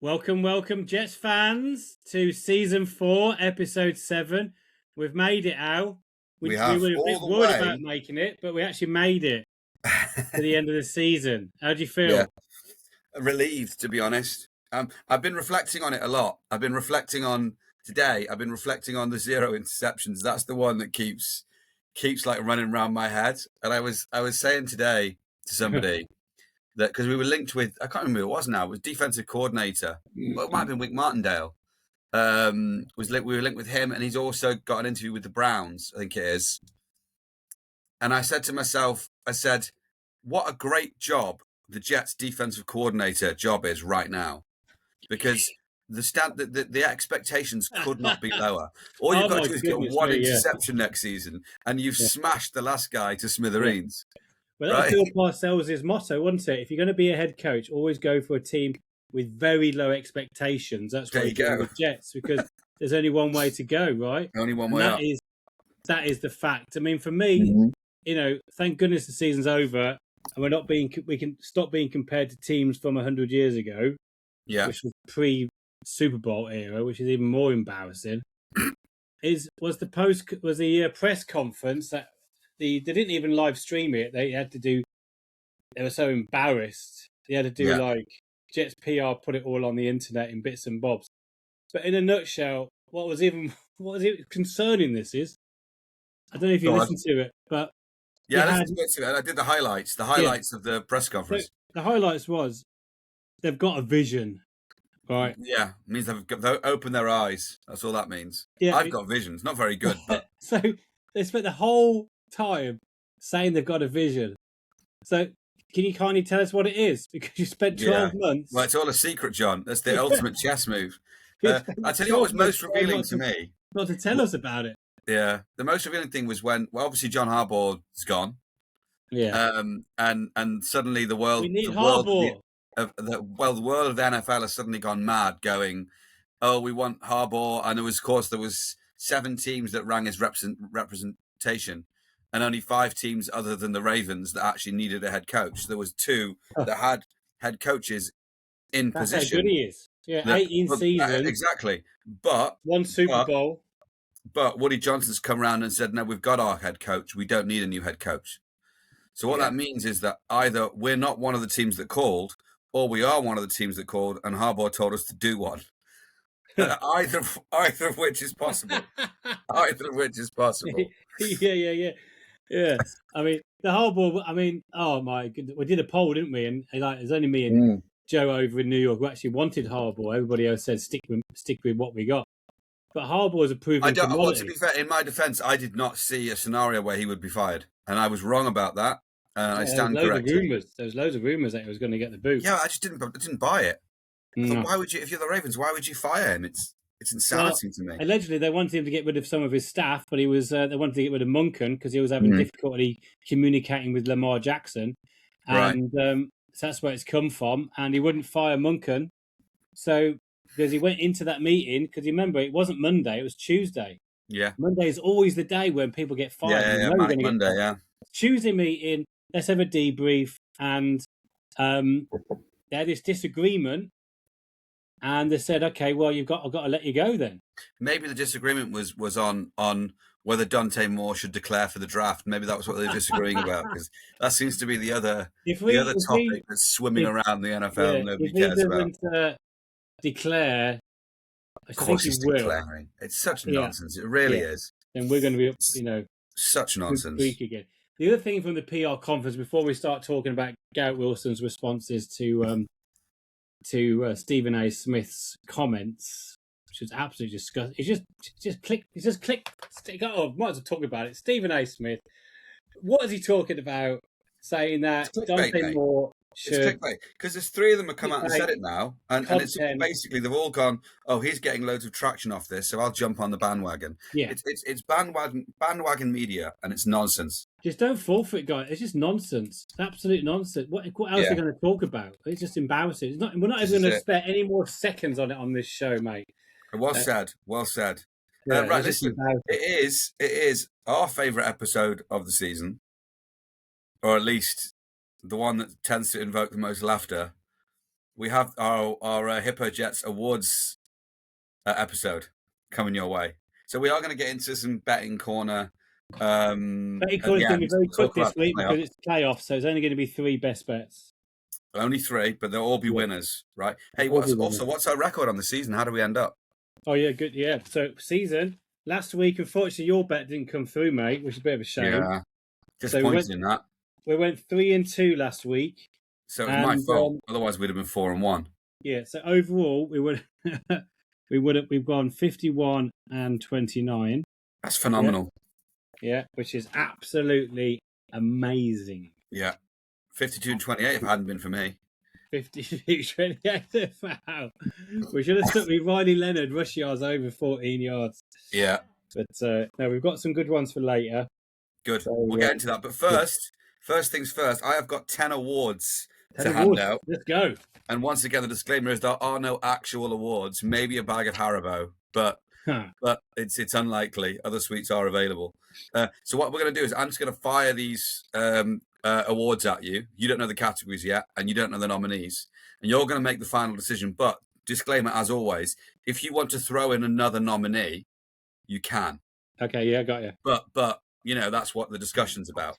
Welcome, Jets fans, to season 4, episode 7. We've made it, Al. We have were a all bit the worried way. about making it, but we actually made it to the end of the season. How do you feel? Yeah, relieved, to be honest. I've been reflecting on it a lot. I've been reflecting on today. I've been reflecting on the 0 interceptions. That's the one that keeps like running around my head. And I was saying today to somebody that because we were linked with, I can't remember who it was now. It was defensive coordinator. Well, it might have been Wick Martindale. We were linked with him, and he's also got an interview with the Browns, I think it is. And I said to myself, what a great job the Jets defensive coordinator job is right now, because the expectations could not be lower. All you've got to do is get one interception next season, and you've smashed the last guy to smithereens. Well, that was Bill Parcells' motto, wasn't it? If you're going to be a head coach, always go for a team with very low expectations. That's why you go with Jets, because there's only one way to go, right? Only one way up. That is the fact. I mean, for me, thank goodness the season's over, and we can stop being compared to teams from 100 years ago, which was pre-Super Bowl era, which is even more embarrassing. was the press conference that they didn't even live stream it. They were so embarrassed. They had to do like Jets PR, put it all on the internet in bits and bobs. But in a nutshell, what was it concerning this is, I don't know if you listened to it, but I listened to it and I did the highlights of the press conference. So the highlights was they've got a vision, right? Yeah, it means they've opened their eyes. That's all that means. Yeah, I've got visions, not very good. But so they spent the whole time saying they've got a vision. So can you kindly tell us what it is? Because you spent 12 months. Well, it's all a secret, John. That's the ultimate chess move. I tell you what was most revealing to me. Not to tell us about it. Yeah, the most revealing thing was when, obviously John Harbaugh's gone. Yeah. And suddenly the world, we need Harbaugh. The world of the NFL has suddenly gone mad, going, "Oh, we want Harbaugh." And there was 7 teams that rang as representation, and only 5 teams other than the Ravens that actually needed a head coach. There was 2 that had head coaches in position. That's how good he is. Yeah, 18 seasons. Exactly. But 1 Super Bowl. But Woody Johnson's come around and said, "No, we've got our head coach. We don't need a new head coach." So what that means is that either we're not one of the teams that called, or we are one of the teams that called, and Harbaugh told us to do one. either of which is possible. Either of which is possible. Yeah. I mean, the Harbaugh. Oh my goodness, we did a poll, didn't we? And there's only me and Joe over in New York who actually wanted Harbaugh. Everybody else said stick with what we got. But Harbaugh is a proven commodity. Well, to be fair, in my defence, I did not see a scenario where he would be fired, and I was wrong about that. I stand corrected. There was loads of rumours that he was going to get the boot. Yeah, I just didn't buy it. No. Why would you, if you're the Ravens, why would you fire him? It's insanity to me. Allegedly, they wanted him to get rid of some of his staff, but they wanted to get rid of Munkin because he was having difficulty communicating with Lamar Jackson, and so that's where it's come from. And he wouldn't fire Munkin, so because he went into that meeting, because you remember it wasn't Monday, it was Tuesday. Yeah, Monday is always the day when people get fired. Monday. Tuesday meeting. Let's have a debrief, and they had this disagreement, and they said, "Okay, well, I've got to let you go then." Maybe the disagreement was on whether Dante Moore should declare for the draft. Maybe that was what they were disagreeing about, because that seems to be the other topic that's swimming around the NFL and nobody cares about. Declare. Of course, he's declaring. It's such nonsense. It really is. And we're going to be, such nonsense. Again. The other thing from the PR conference, before we start talking about Garrett Wilson's responses to Stephen A. Smith's comments, which was absolutely disgusting. It's just click. Oh, might as well talk about it. Stephen A. Smith. What is he talking about? Saying that Dante Moore should. It's clickbait, because there's 3 of them have come out and said it now, and it's basically they've all gone, "Oh, he's getting loads of traction off this, so I'll jump on the bandwagon." Yeah, it's bandwagon media, and it's nonsense. Just don't fall for it, guys. It's just nonsense. It's absolute nonsense. What else are we going to talk about? It's just embarrassing. We're not even going to spare any more seconds on it on this show, mate. Well said. Right, listen. It is our favourite episode of the season, or at least the one that tends to invoke the most laughter. we have our Hippo Jets awards episode coming your way. So we are going to get into some betting corner. Betting At corner the is going to be end, very talk quick this about the week playoff. because it's playoffs, so it's only going to be 3 best bets. Only 3, but they'll all be winners, right? Hey, what's our record on the season? How do we end up? Oh yeah, good. Yeah, so season last week, unfortunately, your bet didn't come through, mate, which is a bit of a shame. Yeah, disappointed in that. We went 3-2 last week. So it was my fault. Otherwise, we'd have been 4-1. Yeah. So overall, we've gone 51 and 29. That's phenomenal. Yeah, which is absolutely amazing. Yeah, 52 and 28 if it hadn't been for me. 52-28. Wow. We should have stuck with Riley Leonard rush yards over 14 yards. Yeah. But no, we've got some good ones for later. Good. So, we'll get into that. But first things first, I have got 10 awards to hand out. Let's go. And once again, the disclaimer is there are no actual awards, maybe a bag of Haribo, but it's unlikely. Other sweets are available. So what we're going to do is I'm just going to fire these awards at you. You don't know the categories yet, and you don't know the nominees. And you're going to make the final decision. But disclaimer, as always, if you want to throw in another nominee, you can. Okay, yeah, got you. But you know, that's what the discussion's about,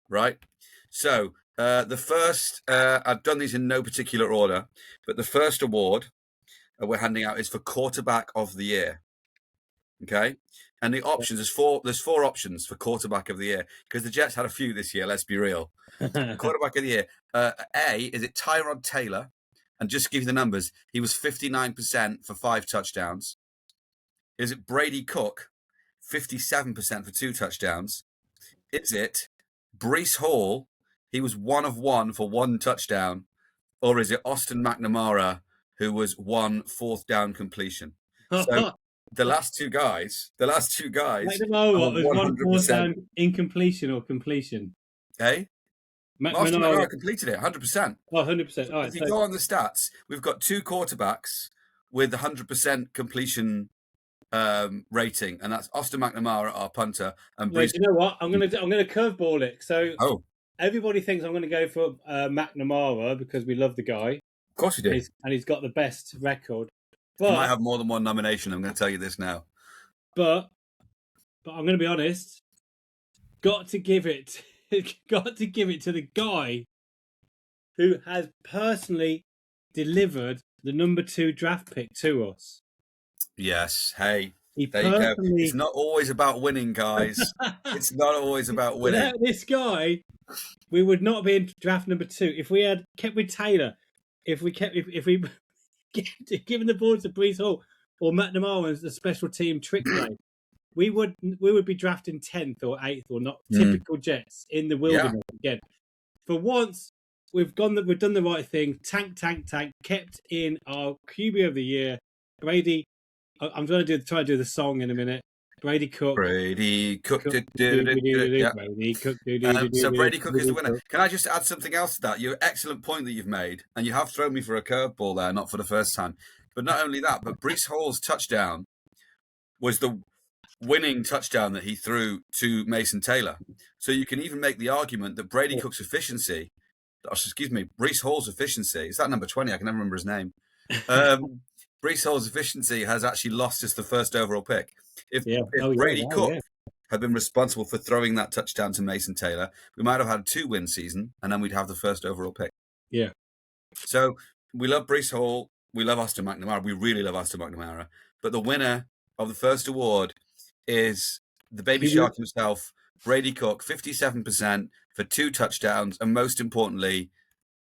right? So the first, I've done these in no particular order, but the first award we're handing out is for quarterback of the year. Okay, and the options there's four options for quarterback of the year because the Jets had a few this year. Let's be real. Quarterback of the year. A, is it Tyrod Taylor? And just to give you the numbers, he was 59% for 5 touchdowns. Is it Brady Cook? 57% for 2 touchdowns. Is it Breece Hall? He was 1 of 1 for 1 touchdown. Or is it Austin McNamara, who was 1 4th down completion? So the last two guys. McNamara was 1 4th down incompletion or completion. Hey, Austin McNamara completed it 100%. Oh, 100%. All right, if you go on the stats, we've got 2 quarterbacks with 100% completion rating, and that's Austin McNamara, our punter, and Breece. You know what? I'm gonna curveball it. So everybody thinks I'm gonna go for McNamara because we love the guy. Of course we do, and he's got the best record. But he might have more than 1 nomination. I'm going to tell you this now. But I'm going to be honest. Got to give it to the guy who has personally delivered the number 2 draft pick to us. Yes. Hey, there you go. It's not always about winning, guys. It's not always about winning. Without this guy, we would not be in draft number 2. If we had kept with Taylor, if we given the ball to Breece Hall or McNamara as a special team trick play, we would be drafting 10th or 8th or not. Typical Jets in the wilderness again. For once, we've done the right thing. Tank. Kept in our QB of the year, Brady. I'm going to try to do the song in a minute. Brady Cook. Brady Cook. So Brady Cook is the winner. Can I just add something else to that? Your excellent point that you've made, and you have thrown me for a curveball there, not for the first time. But not only that, but Breece Hall's touchdown was the winning touchdown that he threw to Mason Taylor. So you can even make the argument that Brady Cook's efficiency, Breece Hall's efficiency, is that number 20? I can never remember his name. Breece Hall's efficiency has actually lost us the first overall pick. If Brady Cook had been responsible for throwing that touchdown to Mason Taylor, we might have had a 2-win season, and then we'd have the first overall pick. Yeah. So we love Breece Hall. We love Austin McNamara. We really love Austin McNamara. But the winner of the first award is the baby shark himself, Brady Cook, 57% for 2 touchdowns, and most importantly,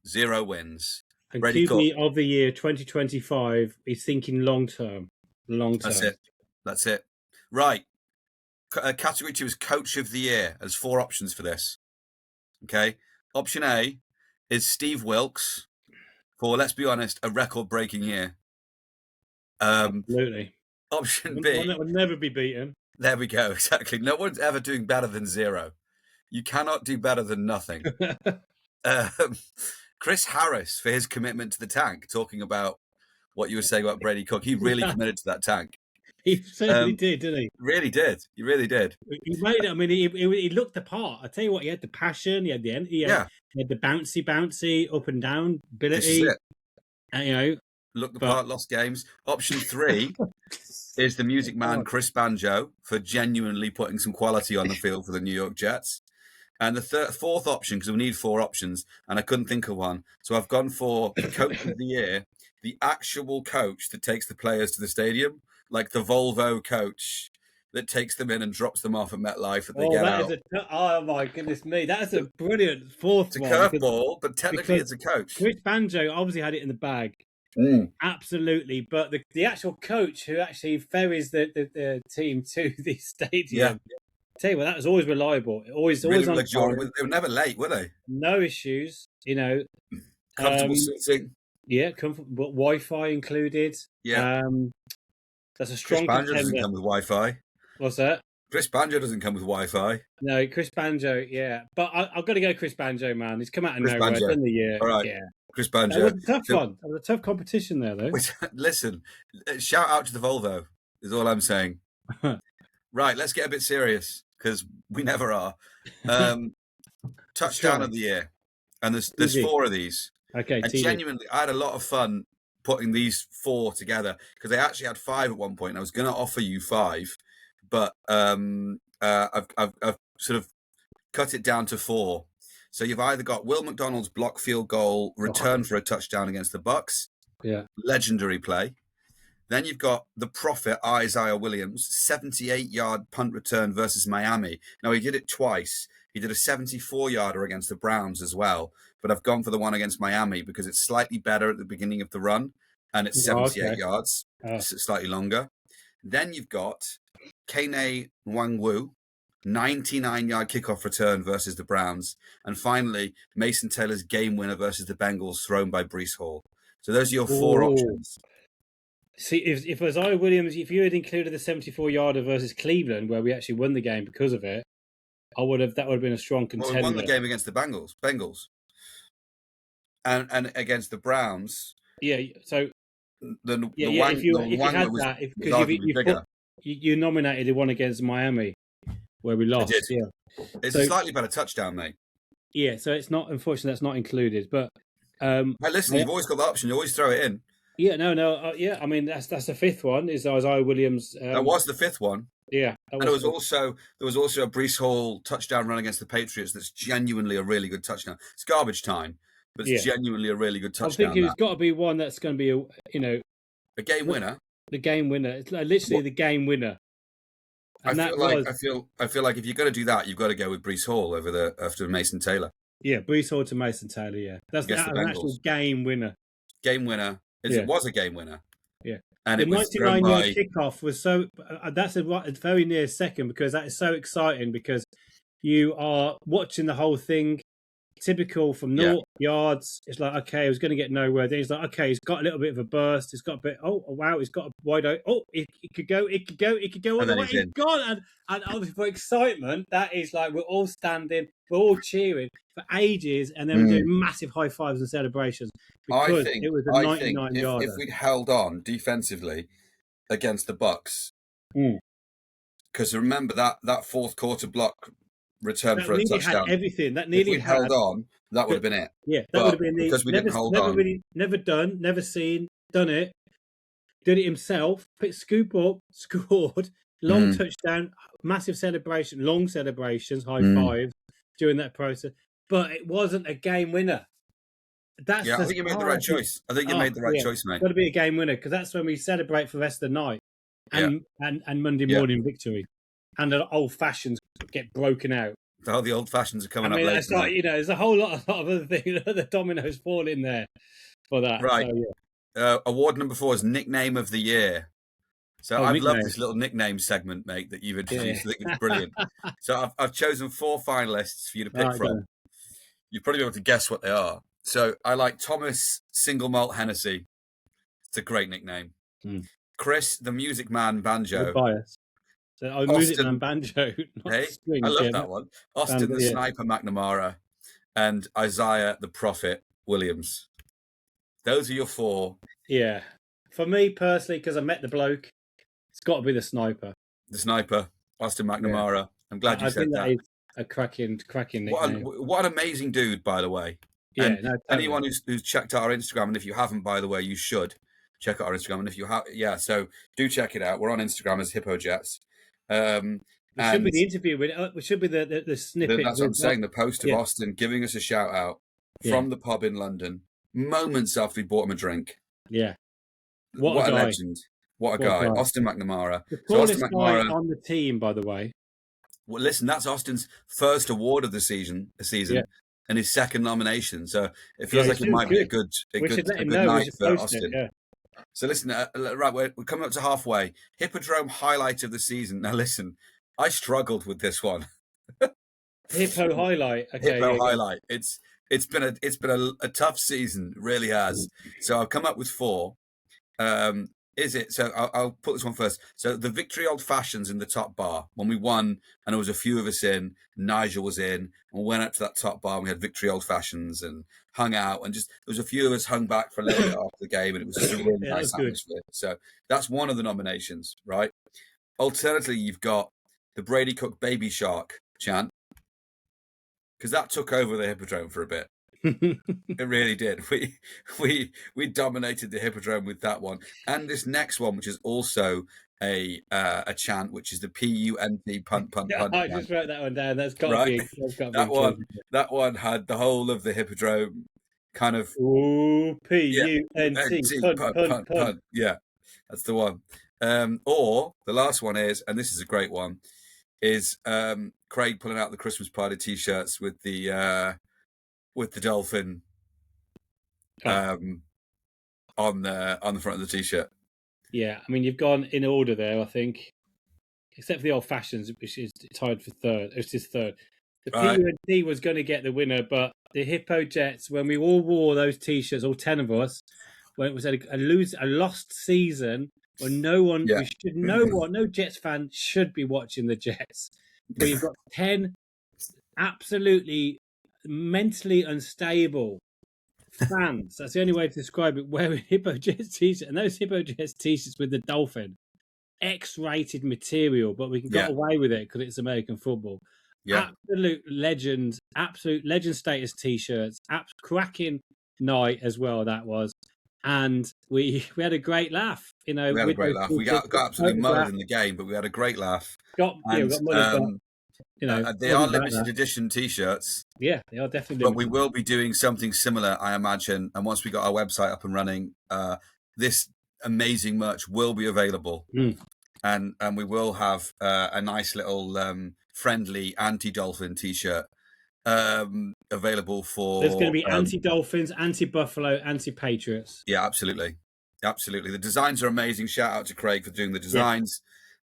0 wins. And QB of the year 2025 is thinking long term. That's it. Right. Category 2 is coach of the year. There's 4 options for this. Okay. Option A is Steve Wilkes for, let's be honest, a record-breaking year. Absolutely. Option B. One that would never be beaten. There we go. Exactly. No one's ever doing better than 0. You cannot do better than nothing. Chris Harris for his commitment to the tank, talking about what you were saying about Brady Cook. He really committed to that tank. He certainly did, didn't he? Really did. He really did. He made it. I mean, he looked the part. I tell you what, he had the passion. He had the energy. He had the bouncy, up and down ability. This is it. look the part, lost games. Option 3 is the music man Chris Banjo for genuinely putting some quality on the field for the New York Jets. And the fourth option, because we need 4 options, and I couldn't think of one, so I've gone for coach of the year, the actual coach that takes the players to the stadium, like the Volvo coach that takes them in and drops them off at MetLife that they get out. Oh my goodness me, that's a brilliant fourth one. It's a curveball, but technically it's a coach. Chris Banjo obviously had it in the bag. Absolutely, but the actual coach who actually ferries the team to the stadium, tell you what, that was always reliable. Always on time. They were never late, were they? No issues, Comfortable seating. Yeah, comfortable, but Wi-Fi included. Yeah, that's a strong Chris Banjo contender. doesn't come with Wi-Fi. What's that? Chris Banjo doesn't come with Wi-Fi. No, Chris Banjo, yeah. But I've got to go Chris Banjo, man. He's come out of nowhere in the year. All right. Yeah. Chris Banjo. That was a tough one. That was a tough competition there, though. Listen, shout out to the Volvo is all I'm saying. Right, let's get a bit serious because we never are. Touchdown of the year. And there's 4 of these. Okay, and genuinely, I had a lot of fun putting these 4 together because I actually had 5 at one point. And I was going to offer you 5, but I've sort of cut it down to 4. So you've either got Will McDonald's block field goal return for a touchdown against the Bucks, legendary play. Then you've got the prophet Isaiah Williams, 78-yard punt return versus Miami. Now he did it twice. He did a 74-yarder against the Browns as well, but I've gone for the one against Miami because it's slightly better at the beginning of the run, and it's 78 yards, slightly longer. Then you've got Kene Nwangwu, 99-yard kickoff return versus the Browns. And finally, Mason Taylor's game winner versus the Bengals thrown by Breece Hall. So those are your 4 options. See, if Isaiah Williams, if you had included the 74-yarder versus Cleveland, where we actually won the game because of it, that would have been a strong contender. Well, we won the game against the Bengals. And against the Browns. Yeah, so... if you had that, because you nominated the one against Miami, where we lost. I did. Yeah. It's a slightly better touchdown, mate. Yeah, so it's not, unfortunately, that's not included. But hey, listen, you've always got the option. You always throw it in. Yeah, no. I mean, that's the 5th one. Is Isaiah Williams? That was the 5th one. Yeah, and there was also a Breece Hall touchdown run against the Patriots. That's genuinely a really good touchdown. It's garbage time, but it's genuinely a really good touchdown. I'm thinking it's got to be one that's going to be a game winner. The game winner. It's literally the game winner. And I feel like if you're going to do that, you've got to go with Breece Hall after Mason Taylor. Yeah, Breece Hall to Mason Taylor. Yeah, that's an actual game winner. Game winner. It was a game winner. Yeah, and the 99-yard kickoff was so. That's a very near second because that is so exciting because you are watching the whole thing. Typical from 0 yards. It's like, okay, I was going to get nowhere. Then he's like, okay, he's got a little bit of a burst. He's got a bit. Oh wow, he's got a wide open. Oh, it could go all the way. He's gone. And obviously for excitement, that is like we're all standing, we're all cheering for ages, and then we're doing massive high fives and celebrations because it was a 99-yarder. If we'd held on defensively against the Bucks, because remember that fourth quarter block. Return for a touchdown. Had everything that nearly if we held on, that would have been it. Yeah, that would have been because we didn't hold on. Never done, never seen, done it. Did it himself. Scoop up, scored, long touchdown, massive celebration, long celebrations, high fives during that process. But it wasn't a game winner. I think you made the right choice. I think you made the right choice, mate. It's got to be a game winner because that's when we celebrate for the rest of the night and Monday morning victory. And the old fashions get broken out. Oh, the old fashions are coming up later. It's like, there's a whole lot of other things. The dominoes fall in there for that. Right. So, award number 4 is Nickname of the Year. So I've loved this little nickname segment, mate, that you've introduced. I think it's brilliant. So I've chosen 4 finalists for you to pick from. You'll probably be able to guess what they are. So I like Thomas Single Malt Hennessy. It's a great nickname. Chris, the Music Man Banjo. Bias. So Music Man Banjo. Strings, I love that one. Austin the Sniper McNamara and Isaiah the Prophet Williams. Those are your 4. Yeah. For me personally, because I met the bloke, it's got to be the Sniper. The Sniper, Austin McNamara. Yeah. I'm glad you said that. Is a cracking nickname. What an amazing dude, by the way. Yeah, and no, totally. anyone who's checked out our Instagram, and if you haven't, by the way, you should check out our Instagram. And if you have, so do check it out. We're on Instagram as Hippo Jets. It should be the interview with. It should be the snippet. That's what I'm saying. The post of Austin giving us a shout out from the pub in London, moments after we bought him a drink. Yeah, what a legend! What a guy, Austin McNamara. The tallest guy on the team, by the way. Well, listen, that's Austin's first award of the season, and his second nomination. So it feels like it might be a good night for Austin. Yeah. So listen, right, we're coming up to halfway. Hippodrome highlight of the season. Now listen, I struggled with this one. Hippo highlight. Okay, Hippo highlight. It's been a tough season, it really has. So I've come up with 4. Is it? So I'll put this one first. So the victory old fashions in the top bar when we won, and there was a few of us in. Nigel was in, and we went up to that top bar. And we had victory old fashions and hung out, and just there was a few of us hung back for a little bit after the game, and it was just a really nice atmosphere. So that's one of the nominations, right? Alternatively, you've got the Brady Cook Baby Shark chant, because that took over the Hippodrome for a bit. It really did. We dominated the Hippodrome with that one, and this next one, which is also a chant, which is the PUNT punt punt punt. I just wrote that one down. That's got to be that one had the whole of the Hippodrome kind of. Ooh, PUNT punt punt. Yeah, that's the one. Or the last one is, and this is a great one, is Craig pulling out the Christmas party T-shirts with the dolphin on the front of the T-shirt. Yeah, I mean, you've gone in order there, I think, except for the old fashions, which is tied for third. It's his third. The PUNT was going to get the winner, but the Hippo Jets, when we all wore those T-shirts, all 10 of us, when it was a lost season, when no Jets fan should be watching the Jets. But you've got 10 absolutely mentally unstable fans. That's the only way to describe it. Wearing Hippo Jets t-shirts, and those Hippo Jets t-shirts with the dolphin, X-rated material, but we can get away with it because it's American football. Yeah. Absolute legend status t-shirts. Cracking night as well. That was, and we had a great laugh. You know, we had a great laugh. We got absolutely murdered in the game, but we had a great laugh. We got money. They are limited edition T-shirts. Yeah, they are definitely. But we will be doing something similar, I imagine. And once we got our website up and running, this amazing merch will be available, and we will have a nice little friendly anti-dolphin T-shirt available for. There's going to be anti-dolphins, anti-buffalo, anti-patriots. Yeah, absolutely. The designs are amazing. Shout out to Craig for doing the designs.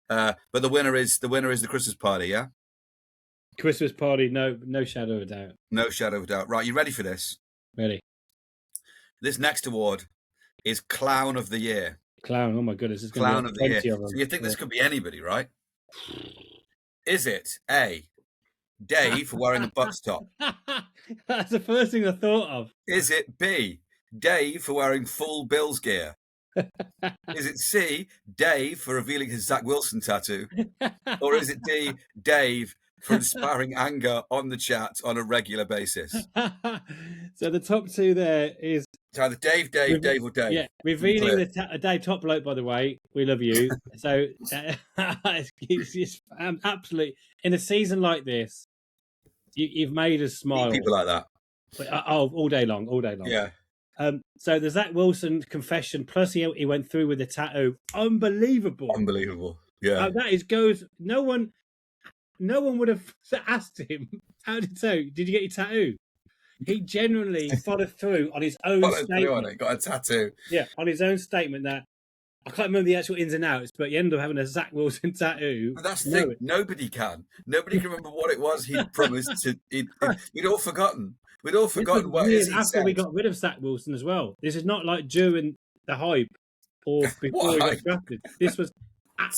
Yeah. But the winner is the Christmas party. Yeah. Christmas party, no shadow of a doubt. No shadow of a doubt. Right, you ready for this? Ready. This next award is Clown of the Year. Clown, oh my goodness. There's Clown of the Year. So you think this could be anybody, right? Is it A, Dave for wearing a Bucks top? That's the first thing I thought of. Is it B, Dave for wearing full Bills gear? Is it C, Dave for revealing his Zach Wilson tattoo? Or is it D, Dave for inspiring anger on the chat on a regular basis? So the top two there is... It's either Dave, Dave or Dave. Yeah, revealing the Dave top bloke, by the way. We love you. So it's absolutely... In a season like this, you've made us smile. People like that. All day long. Yeah. So the Zach Wilson confession, plus he went through with the tattoo. Unbelievable. Yeah. No one would have asked him, did you get your tattoo? He genuinely followed through on his own statement. Got a tattoo. Yeah, on his own statement that, I can't remember the actual ins and outs, but he ended up having a Zach Wilson tattoo. But that's the thing. Nobody can remember what it was he promised to. We'd all forgotten. What it is he after said. We got rid of Zach Wilson as well. This is not like during the hype or before he got drafted. This was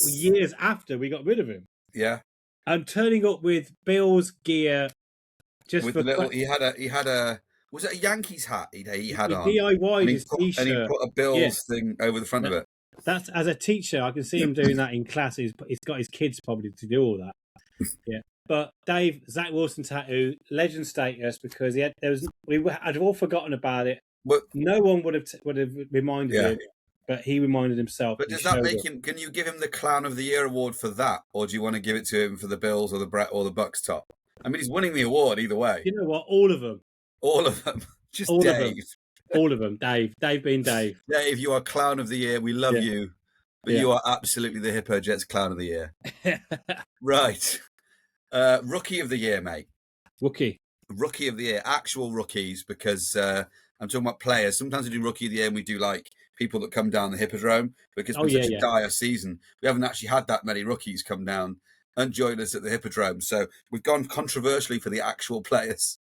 years after we got rid of him. Yeah. And turning up with Bills gear, just with for he had a was it a Yankees hat he had on? DIY his t-shirt, and he put a Bills thing over the front of it. That's, as a teacher, I can see him doing that in class. He's got his kids probably to do all that. Yeah. But Dave, Zach Wilson tattoo, legend status, because I'd all forgotten about it. But no one would have reminded him, but he reminded himself. But does that make him? Can you give him the Clown of the Year award for that, or do you want to give it to him for the Bills or the Brett or the Bucks top? I mean, he's winning the award either way. You know what? All of them. All of them. Just all Dave. Of them. All of them. Dave. Dave being Dave. Dave, you are Clown of the Year. We love you, but you are absolutely the Hippo Jets Clown of the Year. Right. Rookie of the Year, mate. Rookie of the Year. Actual rookies, because I'm talking about players. Sometimes we do Rookie of the Year and we do like people that come down the Hippodrome, because it's such a dire season. We haven't actually had that many rookies come down and join us at the Hippodrome. So we've gone controversially for the actual players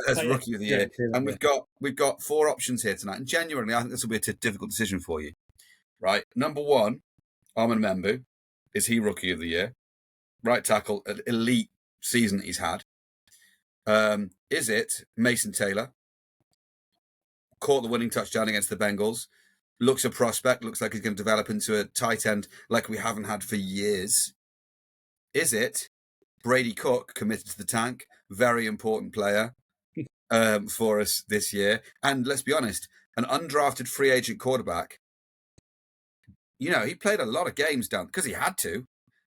as Rookie of the Year. And we've got 4 options here tonight. And genuinely, I think this will be a difficult decision for you. Right. Number 1, Armin Membu. Is he Rookie of the Year? Right tackle, an elite season he's had. Is it Mason Taylor? Caught the winning touchdown against the Bengals. Looks a prospect. Looks like he's going to develop into a tight end like we haven't had for years. Is it Brady Cook, committed to the tank? Very important player for us this year. And let's be honest, an undrafted free agent quarterback. You know, he played a lot of games down, because he had to,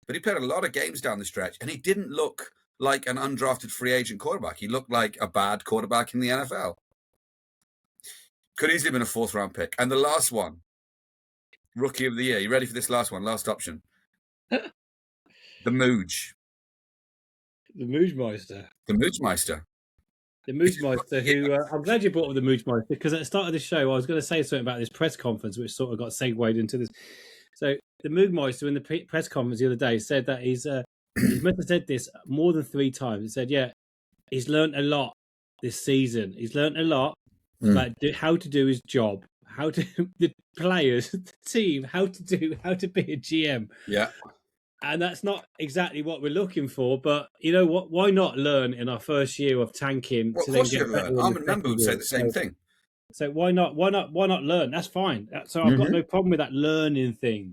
but he played a lot of games down the stretch, and he didn't look like an undrafted free agent quarterback. He looked like a bad quarterback in the NFL. Could easily have been a 4th round pick. And the last one, Rookie of the Year. You ready for this last one? Last option. The Mooj. The Moojmeister. The Moojmeister. The Moojmeister, who I'm glad you brought up the Moojmeister, because at the start of the show, I was going to say something about this press conference, which sort of got segued into this. So the Moojmeister in the press conference the other day said that he must have said this more than 3 times. He said, he's learned a lot this season. He's learned a lot about how to do his job, how to the players, the team, how to be a GM. Yeah. And that's not exactly what we're looking for, but you know what? Why not learn in our first year of tanking? Well, of course you learn. Armin Membu would say the same thing. So why not learn? That's fine. So I've got no problem with that learning thing,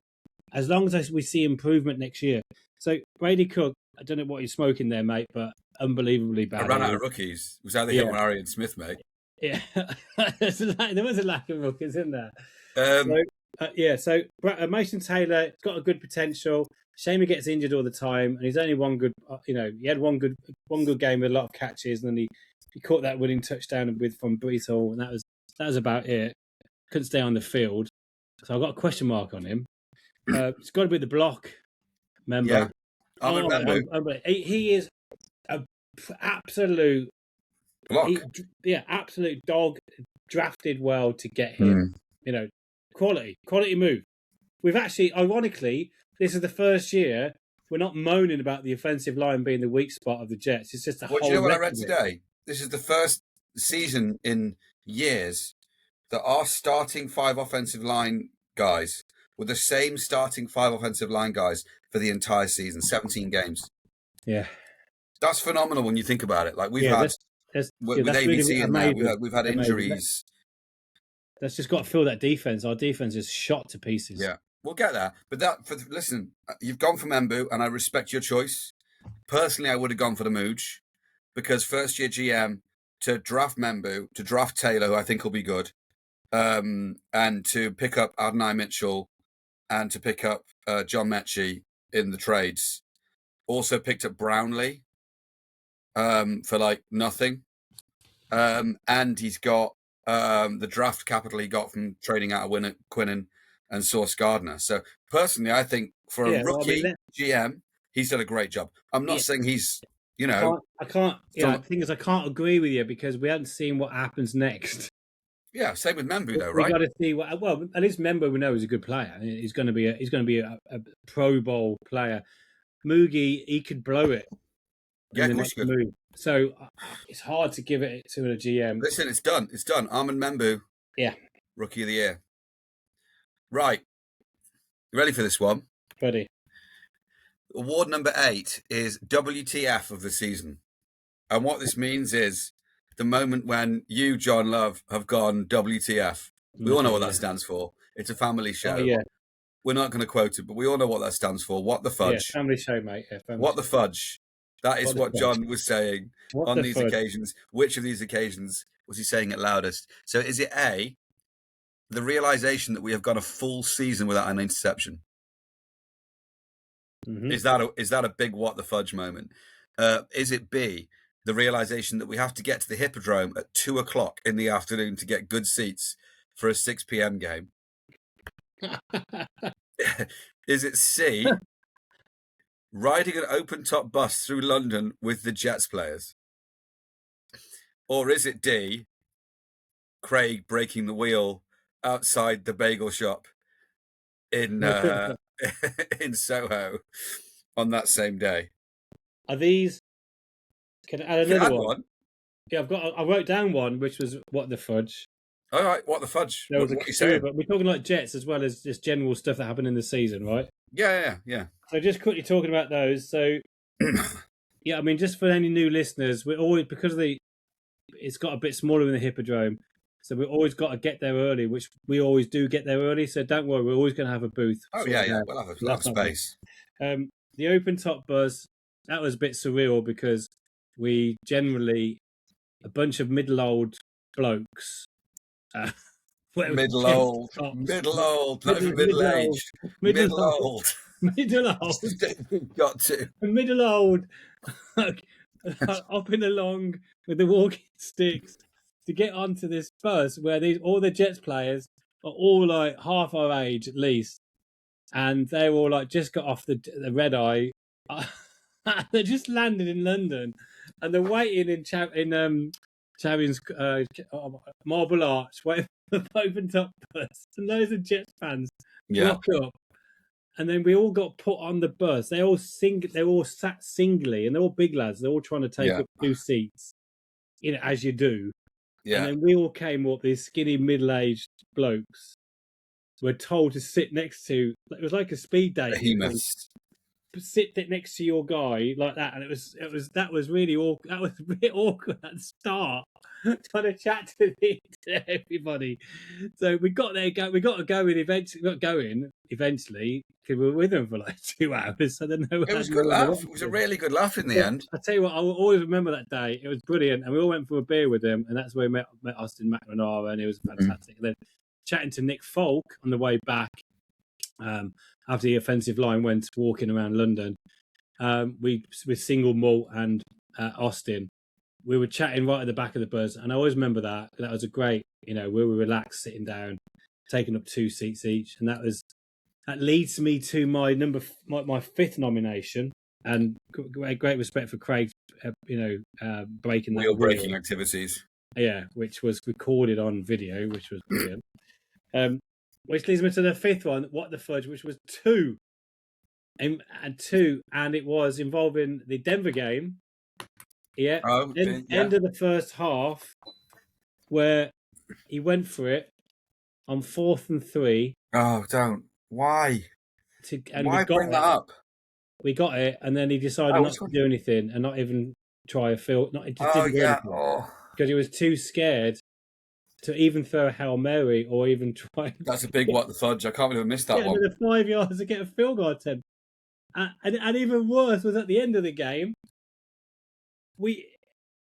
as long as we see improvement next year. So Brady Cook, I don't know what he's smoking there, mate, but unbelievably bad. I ran out of rookies. It was either him or Arian Smith, mate. Yeah, there was a lack of rookies in there. So Mason Taylor got a good potential. Shame he gets injured all the time, and he's only one good. He had one good game with a lot of catches, and then he caught that winning touchdown from Brees Hall, and that was about it. Couldn't stay on the field, so I've got a question mark on him. It's got to be the block member. Yeah, he is an absolute block. Absolute dog. Drafted well to get him. Quality move. We've actually, ironically, this is the first year we're not moaning about the offensive line being the weak spot of the Jets. It's just do you know what I read today? This is the first season in years that our starting 5 offensive line guys were the same starting 5 offensive line guys for the entire season, 17 games. Yeah. That's phenomenal when you think about it. Like we've had with ABC really in there, we've had injuries. That's just got to fill that defense. Our defense is shot to pieces. Yeah, we'll get there. But listen, you've gone for Membu, and I respect your choice. Personally, I would have gone for the Mooj, because first year GM to draft Membu, to draft Taylor, who I think will be good, and to pick up Adonai Mitchell, and to pick up John Mechie in the trades. Also picked up Brownlee for like nothing, and he's got the draft capital he got from trading out of Quinnen and Sauce Gardner. So personally, I think for a rookie GM, he's done a great job. I'm not saying he's, I can't. The thing is, I can't agree with you because we haven't seen what happens next. Yeah, same with Membu though, right? We got to see at least Membu we know is a good player. He's going to be a Pro Bowl player. Moogie, he could blow it. Yeah, of course he could. So it's hard to give it to a GM. Listen, it's done. It's done. Armin Membu. Yeah. Rookie of the Year. Right. You ready for this one? Ready. Award number 8 is WTF of the season. And what this means is the moment when you, John Love, have gone WTF. We all know what that stands for. It's a family show. Oh, yeah. We're not going to quote it, but we all know what that stands for. What the fudge? Yeah, family show, mate. Yeah, what the fudge? That is what John was saying on these occasions. Which of these occasions was he saying it loudest? So is it A, the realization that we have gone a full season without an interception? Mm-hmm. Is that a big what the fudge moment? Is it B, the realization that we have to get to the Hippodrome at 2:00 in the afternoon to get good seats for a 6 p.m. game? Is it C, riding an open-top bus through London with the Jets players? Or is it D, Craig breaking the wheel outside the bagel shop in in Soho on that same day? Are these? Can I add another one? Yeah, I wrote down one, which was what the fudge. All right, what the fudge? There was what you saying? But we're talking like Jets as well as just general stuff that happened in the season, right? Yeah. So just quickly talking about those. So yeah, I mean, just for any new listeners, we're always, because of it's got a bit smaller than the Hippodrome, so we've always got to get there early, which we always do get there early. So don't worry, we're always going to have a booth. Oh yeah, we'll have space. The open top buzz, that was a bit surreal because we generally a bunch of middle-old blokes. Middle-old, not even middle-aged. Middle-old. Got to. Middle-old, hopping along with the walking sticks to get onto this bus where all the Jets players are all like half our age at least, and they all like just got off the red eye. They just landed in London, and they're waiting in Charing's Marble Arch, waiting for the open top bus, and loads of Jets fans rock up. And then we all got put on the bus. They all sat singly, and they're all big lads. They're all trying to take up 2 seats, as you do. Yeah. And then we all came up. These skinny, middle-aged blokes were told to sit next to. It was like a speed date. Behemoths. Sit next to your guy like that, and it was really awkward. That was a bit awkward at the start, trying to chat to everybody. So we got there. We got to go in eventually. We got going eventually because we were with them for like 2 hours. So then it was a good laugh. It was a really good laugh in the end. I tell you what, I will always remember that day. It was brilliant, and we all went for a beer with them, and that's where we met Austin McNamara, and it was fantastic. And then chatting to Nick Folk on the way back. After the offensive line went walking around London, with Single Malt and Austin, we were chatting right at the back of the bus, and I always remember that was a great, we were relaxed, sitting down, taking up 2 seats each, and that leads me to my my 5th nomination, and great respect for Craig, breaking that wheel breaking activities, which was recorded on video, which was brilliant. Which leads me to the 5th one, what the fudge, which was 2. And it was involving the Denver game. Yeah. End of the first half, where he went for it on 4th and 3. Oh, don't. Why? Why bring that up? We got it, and then he decided not to do anything and not even try a field. Because he was too scared to even throw a Hail Mary or even try. That's a big what the fudge. I can't believe I missed that one. The 5 yards to get a field goal attempt. And even worse was at the end of the game, we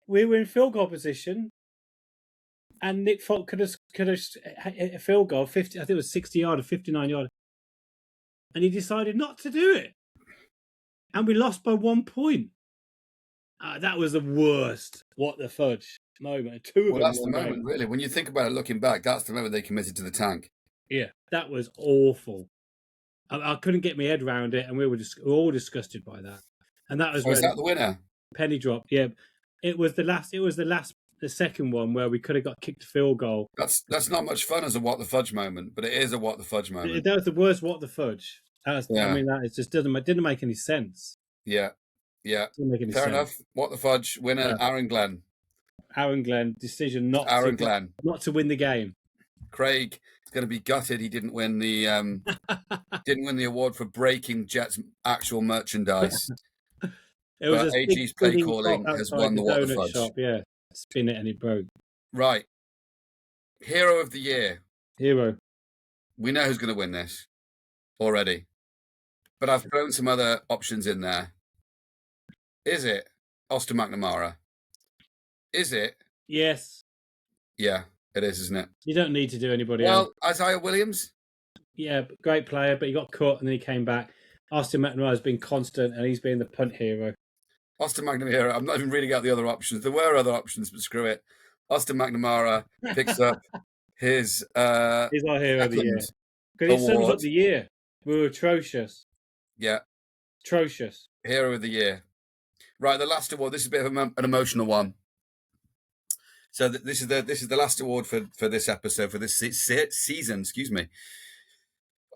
were in field goal position, and Nick Folk could have hit a field goal, 50. I think it was 60 yard or 59 yard, and he decided not to do it, and we lost by 1 point. That was the worst what the fudge moment. 2 of them. Well, that's the moment, really. When you think about it, looking back, that's the moment they committed to the tank. Yeah, that was awful. I couldn't get my head around it, and we were all disgusted by that. And that was was that the winner? Penny drop. Yeah, it was the second one where we could have got kicked a field goal. That's not much fun as a what the fudge moment, but it is a what the fudge moment. That was the worst what the fudge. I mean, that it just didn't make any sense. Yeah. Fair enough. What the fudge winner, Aaron Glenn. Aaron Glenn decision not to win the game. Craig is going to be gutted he didn't win the award for breaking Jets' actual merchandise. It was AG's play calling has won the what the fudge. Shop, spin it and it broke. Right. Hero of the year. Hero. We know who's going to win this already, but I've thrown some other options in there. Is it Austin McNamara? Is it? Yes. Yeah, it is, isn't it? You don't need to do anybody else. Well, Isaiah Williams? Yeah, great player, but he got cut and then he came back. Austin McNamara has been constant and he's been the punt hero. Austin McNamara, I'm not even reading out the other options. There were other options, but screw it. Austin McNamara picks up his he's our hero of the year. Because he sums up the year. We were atrocious. Yeah. Atrocious. Hero of the year. Right, the last award. This is a bit of an emotional one. So this is the last award for this episode, for this season. Excuse me.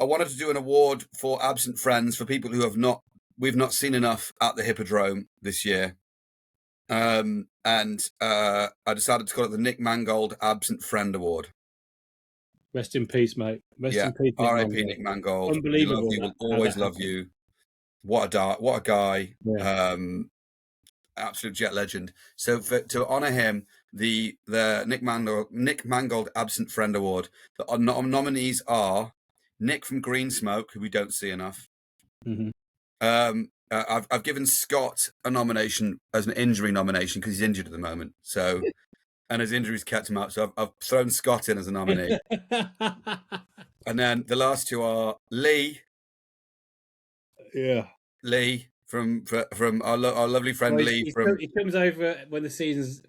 I wanted to do an award for absent friends, for people who we've not seen enough at the Hippodrome this year. And I decided to call it the Nick Mangold Absent Friend Award. Rest in peace, mate. Rest in peace, R.I.P. Nick Mangold. Unbelievable. We will always love you. What a guy. Yeah. Absolute jet legend. So to honour him, the Nick Mangold Absent Friend Award, the nominees are Nick from Green Smoke, who we don't see enough. Mm-hmm. I've given Scott a nomination as an injury nomination because he's injured at the moment. So, and his injuries kept him out. So I've thrown Scott in as a nominee. And then the last two are Lee. Yeah. Lee from our lovely friend Lee. He comes over when the season's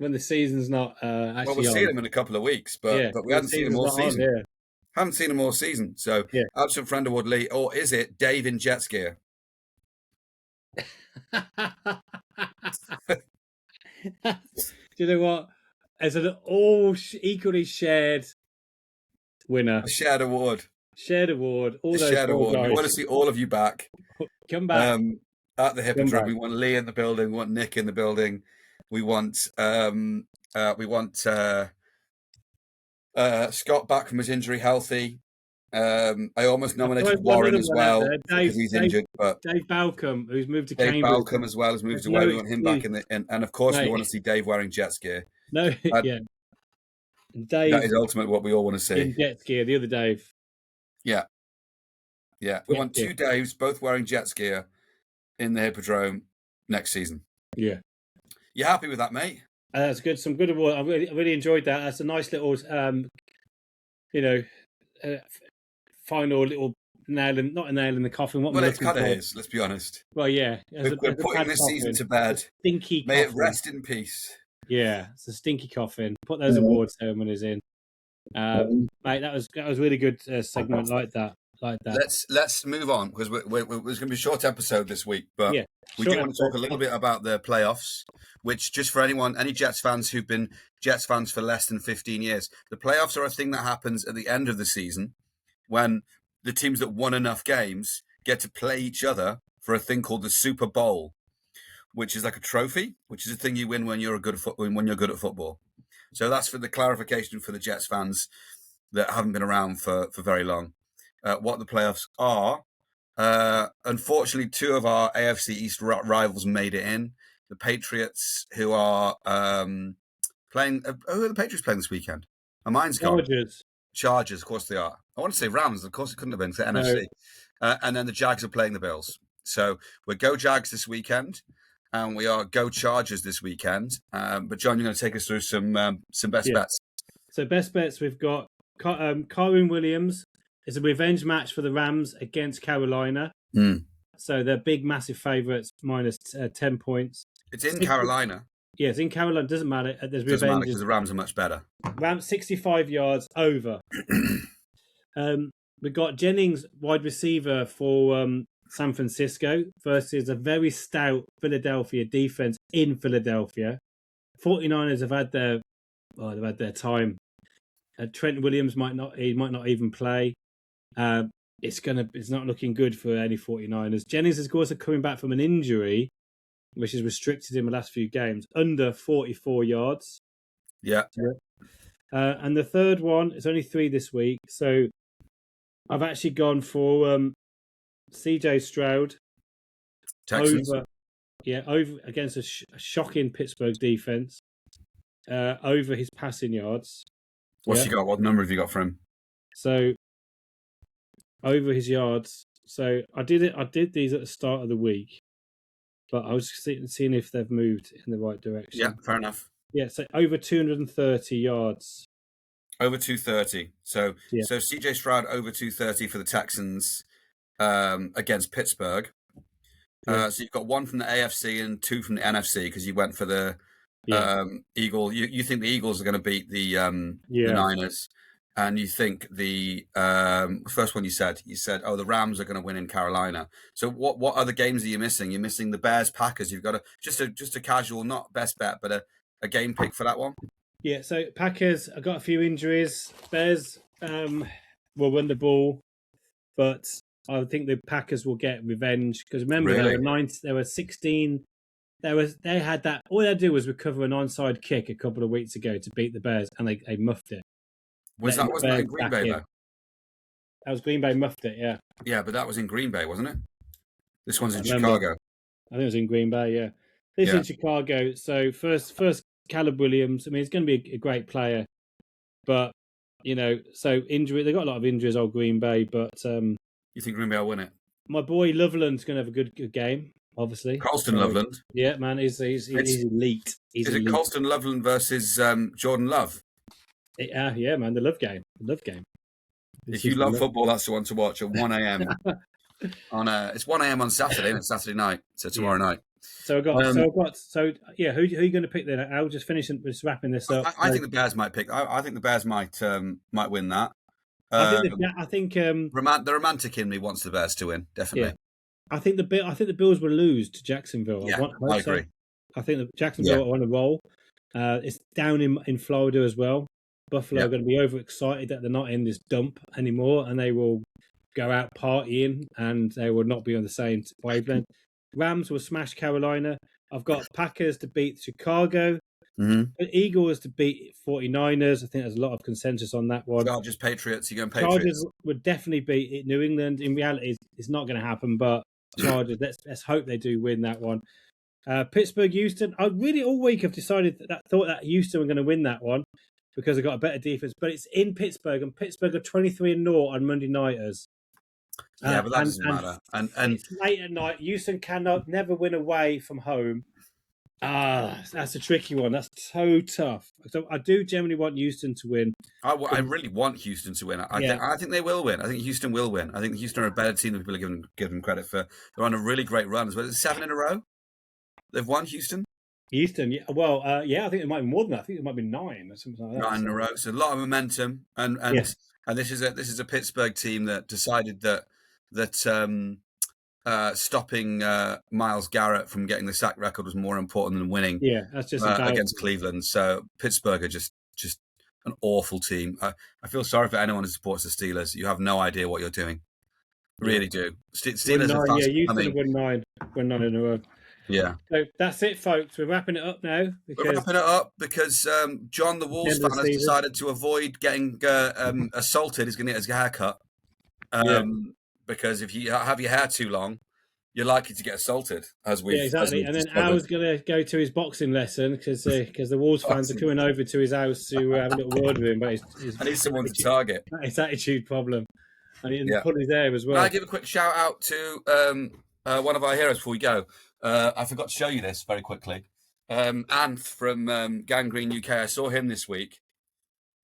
not actually. Well, we'll see him in a couple of weeks, but we haven't seen him all season. Haven't seen him all season. So Absent Friend Award Lee, or is it Dave in jet skier? Do you know what? As an all equally shared winner, a shared award. All those shared award. Guys. We want to see all of you back. Come back at the Hippodrome. We want Lee in the building. We want Nick in the building. We want Scott back from his injury, healthy. I almost nominated Warren as well because he's injured. But Dave Balcombe, who's moved to Cambridge. Dave Balcombe as well has moved away. We want him back and of course we want to see Dave wearing jet skier. Yeah. Dave, that is ultimately what we all want to see. In jet skier, the other Dave. Yeah. We want two Daves both wearing jet skier in the Hippodrome next season. Yeah. You happy with that, mate? That's good. Some good award. I really enjoyed that. That's a nice little, final little not a nail in the coffin. Well, it kind of is. Let's be honest. Well, yeah. We're putting this season to bed. Stinky May coffin. It rest in peace. Yeah, it's a stinky coffin. Put those award ceremonies in. Mate, that was really good segment like that. Let's move on because there's going to be a short episode this week, but we do want to talk a little bit about the playoffs. Which, just for any Jets fans who've been Jets fans for less than 15 years, the playoffs are a thing that happens at the end of the season when the teams that won enough games get to play each other for a thing called the Super Bowl, which is like a trophy, which is a thing you win when you're good at football. So that's for the clarification for the Jets fans that haven't been around for very long. What the playoffs are. Unfortunately, two of our AFC East rivals made it in. The Patriots, who are playing... who are the Patriots playing this weekend? My mind's gone. Chargers, of course they are. I want to say Rams, of course it couldn't have been, because NFC. And then the Jags are playing the Bills. So we're Go Jags this weekend, and we are Go Chargers this weekend. But John, you're going to take us through some best bets. So best bets, we've got Kyren Williams. It's a revenge match for the Rams against Carolina. So they're big, massive favourites, minus 10 points. It's in Carolina. Yeah, it's in Carolina. Doesn't matter. There's doesn't matter because the Rams are much better. Rams 65 yards over. We've got Jennings, wide receiver for San Francisco, versus a very stout Philadelphia defense in Philadelphia. 49ers have had their time. Trent Williams might not even play. It's not looking good for any 49ers. Jennings is also coming back from an injury, which has restricted him the last few games, under 44 yards. Yeah. And the third one, it's only 3 this week. So I've actually gone for CJ Stroud. Texans. Over against a shocking Pittsburgh defense. Over his passing yards. What's he got? What number have you got for him? So over his yards. So I did these at the start of the week, but I was seeing if they've moved in the right direction. Yeah, fair enough. Yeah, so over 230 yards. Over 230. So CJ Stroud over 230 for the Texans against Pittsburgh. So you've got one from the AFC and two from the NFC because you went for the Eagle. You think the Eagles are going to beat the Niners, and you think the first one you said, oh, the Rams are going to win in Carolina. So what other games are you missing? You're missing the Bears Packers. You've got just a casual, not best bet, but a game pick for that one. Yeah, so Packers, I got a few injuries. Bears will win the ball, but I think the Packers will get revenge because remember there were 16. They had that. All they did was recover an onside kick a couple of weeks ago to beat the Bears, and they muffed it. Wasn't that in Green Bay though? That was Green Bay muffed it. Yeah. Yeah, but that was in Green Bay, wasn't it? This one's in Chicago. I think it was in Green Bay. Yeah, this is in Chicago. So first. Caleb Williams, I mean, he's going to be a great player, but so injury. They got a lot of injuries. Old Green Bay, but you think Green Bay will win it? My boy Loveland's going to have a good game. Obviously, Colston Loveland. Yeah, man, he's elite. Is it Colston Loveland versus Jordan Love? Yeah, man, the Love game. If you love football, that's the one to watch at 1 a.m. It's 1 a.m. on Saturday, and it's Saturday night, so tomorrow night. So who are you going to pick then? I'll just finish and just wrapping this up. I think the Bears might pick. I think the Bears might win that. I think the romantic in me wants the Bears to win, definitely. Yeah. I think the Bills will lose to Jacksonville. Yeah, I agree. I think that Jacksonville are on a roll. It's down in Florida as well. Buffalo are going to be overexcited that they're not in this dump anymore, and they will go out partying, and they will not be on the same wavelength. Rams will smash Carolina. I've got Packers to beat Chicago. Eagles to beat 49ers. I think there's a lot of consensus on that one. Chargers, Patriots. You're going Patriots. Chargers would definitely beat New England. In reality, it's not going to happen, but Chargers, let's hope they do win that one. Pittsburgh, Houston. I really all week have decided thought that Houston were going to win that one because they got a better defense, but it's in Pittsburgh, and Pittsburgh are 23-0 on Monday nighters. Yeah, but that doesn't matter. And it's late at night. Houston never win away from home. That's a tricky one. That's so tough. So I do generally want Houston to win. I really want Houston to win. I think they will win. I think Houston will win. I think Houston are a better team than people are giving them credit for. They're on a really great run as well. Is it 7 in a row? They've won Houston? Houston, yeah. Well, I think it might be more than that. I think it might be 9 or something like that. 9 in a row. So a lot of momentum. And this is a Pittsburgh team that decided that stopping Myles Garrett from getting the sack record was more important than winning. Yeah, that's just against Cleveland. So Pittsburgh are just an awful team. I feel sorry for anyone who supports the Steelers. You have no idea what you're doing. Really do. Steelers are fast. Houston won 9 in a row. Yeah. So that's it, folks. We're wrapping it up now. We're wrapping it up because John, the Wolves fan, has decided to avoid getting assaulted. He's going to get his hair cut. Because if you have your hair too long, you're likely to get assaulted. Exactly. And then Al's going to go to his boxing lesson because the Wolves fans are coming over to his house to have a little word with him. But I need someone to target. His attitude problem. And he didn't put his hair as well. Can I give a quick shout out to one of our heroes before we go? I forgot to show you this very quickly. Anth from Gangrene UK. I saw him this week,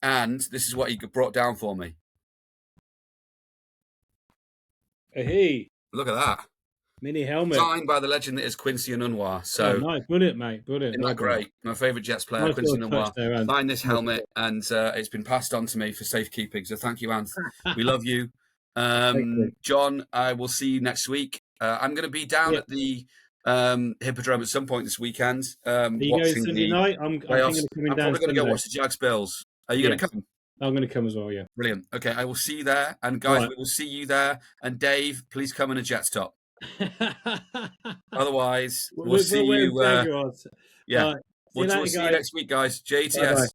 and this is what he brought down for me. Hey, look at that mini helmet signed by the legend that is Quincy Anunwa. So nice, brilliant, mate, brilliant. Isn't that great? My favourite Jets player, nice Quincy Anunwa, signed this helmet, and it's been passed on to me for safekeeping. So thank you, Anth. We love you. John, I will see you next week. I'm going to be down at the Hippodrome at some point this weekend. Are you going Sunday night? I'm probably going to go watch the Jags Bills. Are you going to come? I'm going to come as well, yeah. Brilliant. Okay, I will see you there. And guys, we will see you there. And Dave, please come in a Jets top. Otherwise, we'll see you. Yeah. We'll see you next week, guys. JTS. Bye-bye.